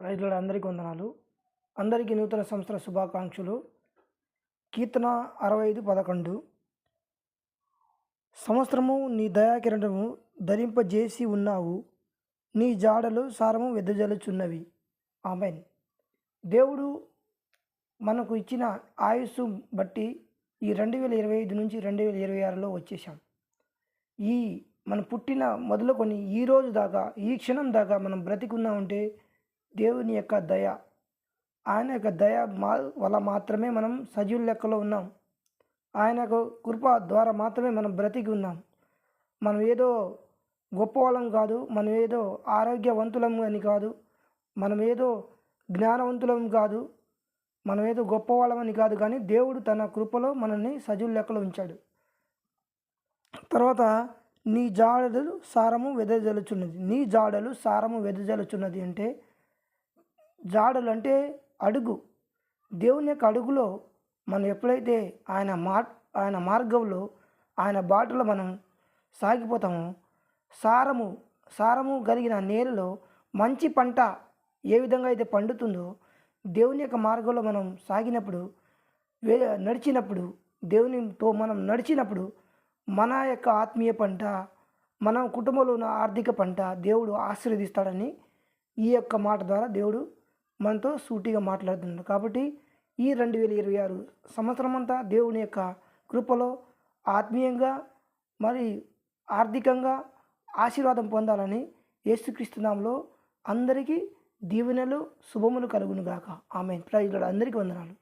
రైతుల అందరికీ వందనాలు. అందరికీ నూతన సంవత్సర శుభాకాంక్షలు. కీర్తన 65:11 సంవత్సరము నీ దయాకిరణము ధరింపజేసి ఉన్నావు, నీ జాడలు సారము వెదజల్లుచున్నవి. ఆమేన్. దేవుడు మనకు ఇచ్చిన ఆయుస్సు బట్టి ఈ 2025 నుంచి 2026లో వచ్చేసాం. ఈ మనం పుట్టిన మొదలుకొని ఈ రోజు దాకా, ఈ క్షణం దాకా మనం బ్రతికున్నామంటే దేవుని యొక్క దయ. ఆయన యొక్క దయ వల్ల మాత్రమే మనం సజీవుల లెక్కలో ఉన్నాం. ఆయన యొక్క కృప ద్వారా మాత్రమే మనం బ్రతికి ఉన్నాం. మనం ఏదో గొప్పవాళ్ళం కాదు, మనం ఏదో ఆరోగ్యవంతులం అని కాదు, మనం ఏదో జ్ఞానవంతులం కాదు, మనం ఏదో గొప్పవాళ్ళమని కాదు, కానీ దేవుడు తన కృపలో మనల్ని సజీవుల లెక్కలో ఉంచాడు. తర్వాత నీ జాడలు సారము వెదజల్లుచున్నది. నీ జాడలు సారము వెదజల్లుచున్నది అంటే జాడలు అంటే అడుగు. దేవుని యొక్క అడుగులో మనం ఎప్పుడైతే ఆయన మార్గంలో ఆయన బాటలో మనం సాగిపోతామో, సారము కలిగిన నేలలో మంచి పంట ఏ విధంగా అయితే పండుతుందో, దేవుని యొక్క మార్గంలో మనం సాగినప్పుడు, నడిచినప్పుడు, దేవునితో మనం నడిచినప్పుడు మన యొక్క ఆత్మీయ పంట, మన కుటుంబంలో ఉన్న ఆర్థిక పంట దేవుడు ఆశీర్వదిస్తాడని ఈ యొక్క మాట ద్వారా దేవుడు మనతో సూటిగా మాట్లాడుతున్నాడు. కాబట్టి ఈ 2026 సంవత్సరం అంతా దేవుని యొక్క కృపలో ఆత్మీయంగా మరి ఆర్థికంగా ఆశీర్వాదం పొందాలని యేసుక్రీస్తు నామములో అందరికీ దీవెనలు శుభములు కలుగునుగాక. ఆమేన్. Praise lord. అందరికీ వందనాలు.